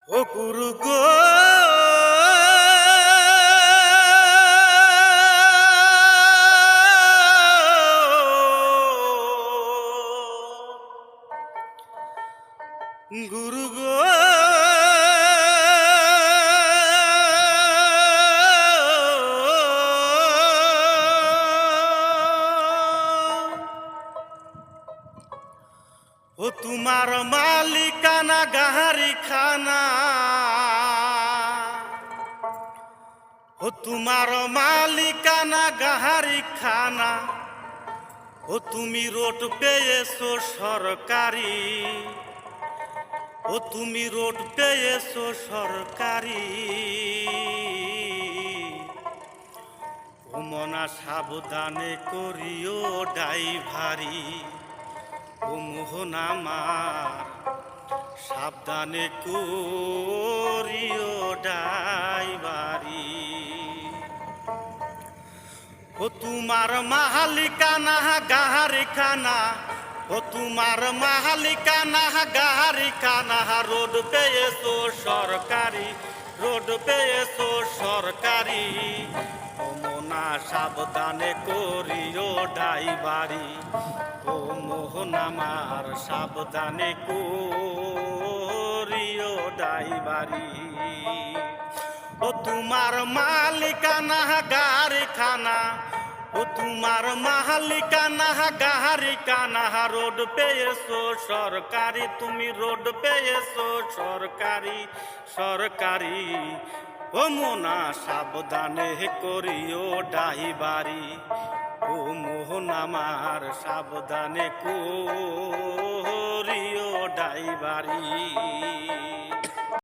ও গুরু গো গুরু গো ও তোমার মালিকানা গাহারি খানা ও তোমার মালিকানা গাহারি খানা ও তুমি রোড পেয়েছো সরকারি ও তুমি রোড পেয়েছো সরকারি ও মনা সাবধানে করিও ড্রাইভারি ও মোহন আমার সাবধানে করিও ড্রাইভারি ও তোমার মালিকানা গাহারি খানা ও তোমার মালিকানা গাহারি খানা রোড পেয়েছো সরকারি রোড পেয়েছো সরকারি ও মোনা সাবধানে করিও ড্রাইভারি ও মোহন আমার সাবধানে করিও ড্রাইভারি ও তোমার মালিকানা গাহারি খানা ও তোমার মালিকানা গাহারি কানা রোড পেয়েছো সরকারি তুমি রোড পেয়েছো সরকারি সরকারি ও মোনা সাবধানে করিও ড্রাইভারি ও মোহন আমার সাবধানে করিও ড্রাইভারি।